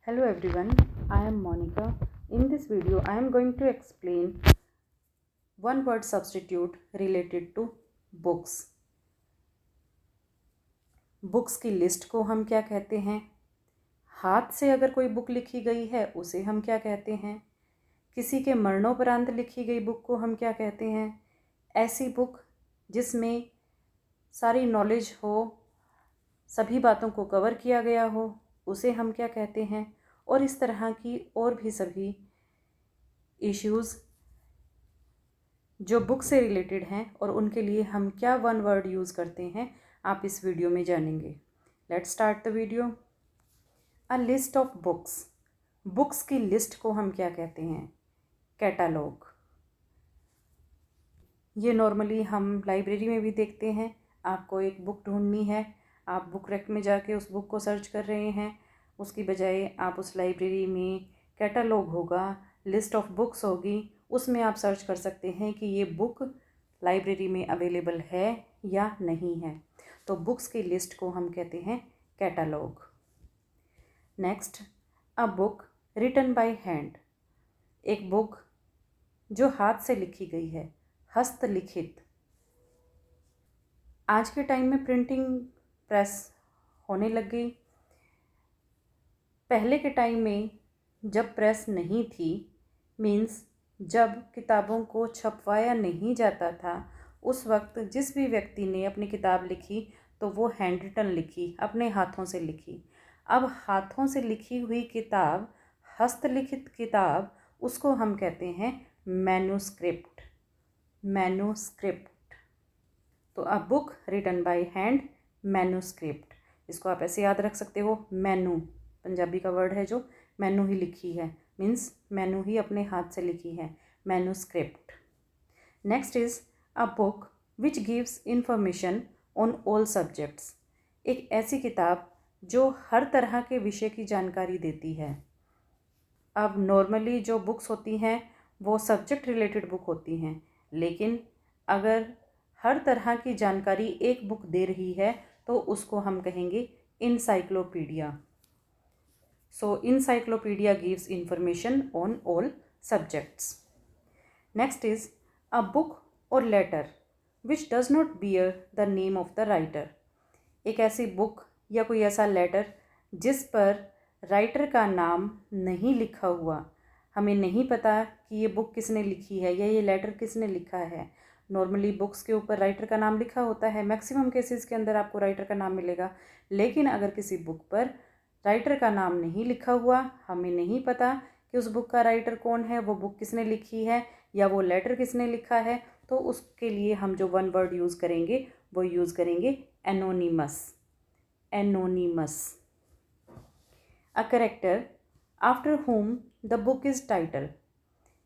Hello everyone, I am Monica. In this video, I am going to explain one word substitute related to books. Books की list को हम क्या कहते हैं? हाथ से अगर कोई बुक लिखी गई है उसे हम क्या कहते हैं? किसी के मरणोपरांत लिखी गई बुक को हम क्या कहते हैं? ऐसी बुक जिसमें सारी नॉलेज हो, सभी बातों को कवर किया गया हो, उसे हम क्या कहते हैं? और इस तरह की और भी सभी इश्यूज़ जो बुक से रिलेटेड हैं और उनके लिए हम क्या वन वर्ड यूज़ करते हैं, आप इस वीडियो में जानेंगे। Let's start the video. A list of books. Books की लिस्ट को हम क्या कहते हैं? कैटालॉग। ये नॉर्मली हम लाइब्रेरी में भी देखते हैं। आपको एक बुक ढूंढनी है, आप बुक रैक में जाके उस बुक को सर्च कर रहे हैं, उसकी बजाय आप उस लाइब्रेरी में कैटालॉग होगा, लिस्ट ऑफ बुक्स होगी, उसमें आप सर्च कर सकते हैं कि ये बुक लाइब्रेरी में अवेलेबल है या नहीं है। तो बुक्स की लिस्ट को हम कहते हैं catalogue. Next, a book written by hand. एक बुक जो हाथ से लिखी गई है, हस्तलिखित। आज के टाइम में प्रिंटिंग प्रेस होने लग गई। पहले के टाइम में जब प्रेस नहीं थी, मीन्स जब किताबों को छपवाया नहीं जाता था, उस वक्त जिस भी व्यक्ति ने अपनी किताब लिखी तो वो हैंड रिटन लिखी, अपने हाथों से लिखी। अब हाथों से लिखी हुई किताब, हस्तलिखित किताब, उसको हम कहते हैं मैन्युस्क्रिप्ट। मैन्युस्क्रिप्ट। तो a book written by hand, manuscript. इसको आप ऐसे याद रख सकते हो, मैनू पंजाबी का वर्ड है जो मैनू ही लिखी है, मीन्स मैनू ही अपने हाथ से लिखी है, manuscript. Next is a book which gives information on all subjects. एक ऐसी किताब जो हर तरह के विषय की जानकारी देती है। अब नॉर्मली जो बुक्स होती हैं वो सब्जेक्ट रिलेटेड बुक होती हैं, लेकिन अगर हर तरह की जानकारी एक बुक दे रही है तो उसको हम कहेंगे encyclopaedia. So encyclopaedia gives information on all subjects. Next is a book or letter which does not bear the name of the writer. एक ऐसी बुक या कोई ऐसा लेटर जिस पर राइटर का नाम नहीं लिखा हुआ, हमें नहीं पता कि ये बुक किसने लिखी है या ये लेटर किसने लिखा है। नॉर्मली बुक्स के ऊपर राइटर का नाम लिखा होता है, मैक्सिमम केसेस के अंदर आपको राइटर का नाम मिलेगा। लेकिन अगर किसी बुक पर राइटर का नाम नहीं लिखा हुआ, हमें नहीं पता कि उस बुक का राइटर कौन है, वो बुक किसने लिखी है या वो लेटर किसने लिखा है, तो उसके लिए हम जो वन वर्ड यूज़ करेंगे वो यूज़ करेंगे anonymous. Anonymous. A character after home the book is title.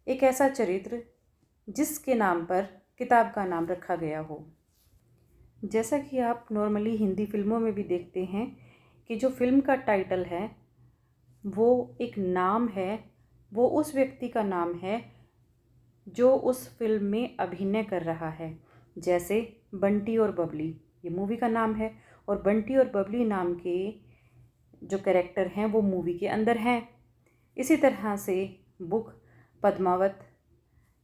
एक ऐसा चरित्र जिसके नाम पर किताब का नाम रखा गया हो। जैसा कि आप नॉर्मली हिंदी फिल्मों में भी देखते हैं कि जो फिल्म का टाइटल है वो एक नाम है, वो उस व्यक्ति का नाम है जो उस फिल्म में अभिनय कर रहा है। जैसे बंटी और बबली, ये मूवी का नाम है, और बंटी और बबली नाम के जो कैरेक्टर हैं वो मूवी के अंदर हैं। इसी तरह से बुक पद्मावत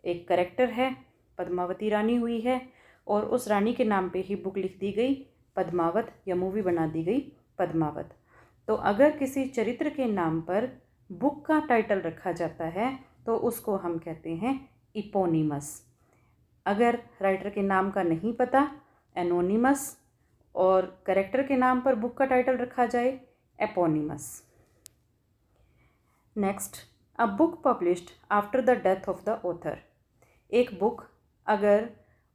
एक कैरेक्टर है, पद्मावती रानी हुई है और उस रानी के नाम पे ही बुक लिख दी गई पद्मावत, या मूवी बना दी गई पद्मावत। तो अगर किसी चरित्र के नाम पर बुक का टाइटल रखा जाता है तो उसको हम कहते हैं इपोनिमस। अगर राइटर के नाम का नहीं पता, एनोनिमस, और कैरेक्टर के नाम पर बुक का टाइटल रखा जाए, eponymous. Next, a book published after the death of the author. एक बुक अगर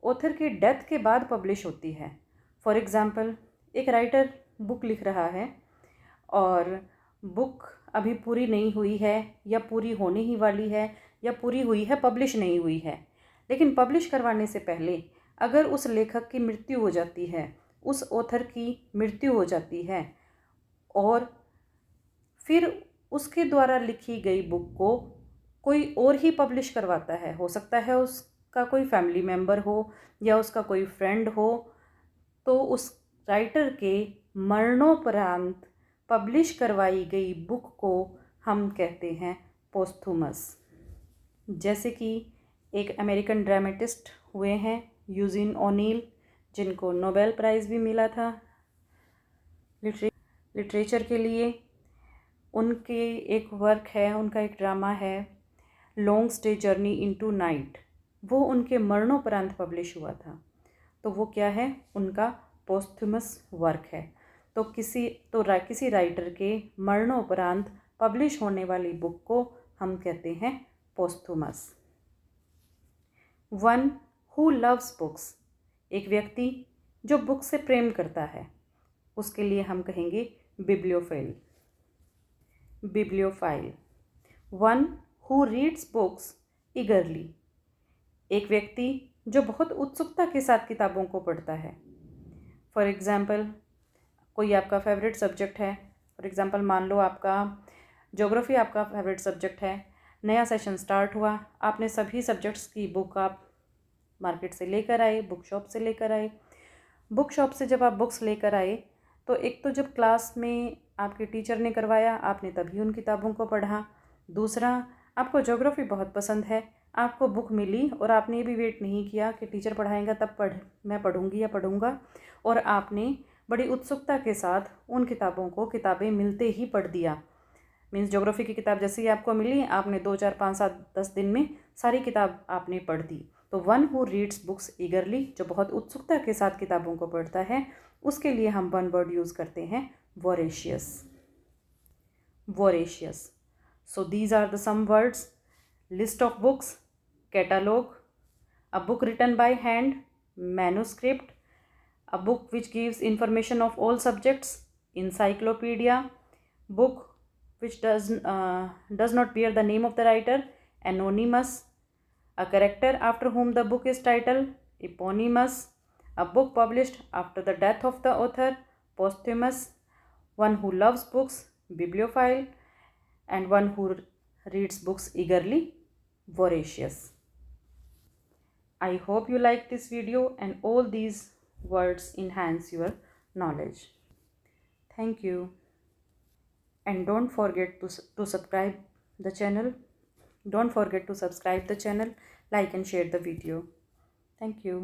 ऑथर की डेथ के बाद पब्लिश होती है, फॉर एग्ज़ाम्पल एक राइटर बुक लिख रहा है और बुक अभी पूरी नहीं हुई है या पूरी होने ही वाली है या पूरी हुई है, पब्लिश नहीं हुई है, लेकिन पब्लिश करवाने से पहले अगर उस लेखक की मृत्यु हो जाती है, उस ऑथर की मृत्यु हो जाती है, और फिर उसके द्वारा लिखी गई बुक को कोई और ही पब्लिश करवाता है, हो सकता है उसका कोई फैमिली मेम्बर हो या उसका कोई फ्रेंड हो, तो उस राइटर के मरणोपरांत पब्लिश करवाई गई बुक को हम कहते हैं पोस्थुमस। जैसे कि एक अमेरिकन ड्रामेटिस्ट हुए हैं यूजीन ओनील, जिनको नोबेल प्राइज़ भी मिला था लिटरेचर के लिए। उनके एक वर्क है, उनका एक ड्रामा है long stay journey into night. वो उनके मरणोपरांत पब्लिश हुआ था, तो वो क्या है, उनका पोस्थुमस वर्क है। तो किसी राइटर के मरणोपरांत पब्लिश होने वाली बुक को हम कहते हैं पोस्थुमस। वन हु लव्स बुक्स, एक व्यक्ति जो बुक से प्रेम करता है, उसके लिए हम कहेंगे bibliophile. Bibliophile. One who reads books ईगरली, एक व्यक्ति जो बहुत उत्सुकता के साथ किताबों को पढ़ता है। फॉर एग्ज़ाम्पल, कोई आपका फेवरेट सब्जेक्ट है, फॉर एग्ज़ाम्पल मान लो आपका ज्योग्राफी आपका फेवरेट सब्जेक्ट है, नया सेशन स्टार्ट हुआ, आपने सभी सब्जेक्ट्स की बुक आप मार्केट से लेकर आए, बुक शॉप से लेकर आए। बुक शॉप से जब आप बुक्स लेकर आए, तो एक तो जब क्लास में आपके टीचर ने करवाया, आपने तभी उन किताबों को पढ़ा। दूसरा, आपको ज्योग्राफी बहुत पसंद है, आपको बुक मिली और आपने ये भी वेट नहीं किया कि टीचर पढ़ाएगा तब मैं पढ़ूंगी या पढ़ूंगा, और आपने बड़ी उत्सुकता के साथ उन किताबों को किताबें मिलते ही पढ़ दिया। मीन्स ज्योग्राफी की किताब जैसे ही आपको मिली, आपने 2 4 5 7 10 दिन में सारी किताब आपने पढ़ दी। तो वन हु रीड्स बुक्स ईगरली, जो बहुत उत्सुकता के साथ किताबों को पढ़ता है, उसके लिए हम वन वर्ड यूज़ करते हैं voracious. Voracious. So these are the some words: list of books, catalogue, a book written by hand, manuscript, a book which gives information of all subjects, encyclopedia, book which does not bear the name of the writer, anonymous, a character after whom the book is titled, eponymous, a book published after the death of the author, posthumous, one who loves books, bibliophile, and one who reads books eagerly, voracious. I hope you like this video and all these words enhance your knowledge. Thank you. And don't forget to subscribe the channel. Don't forget to subscribe the channel, like and share the video. Thank you.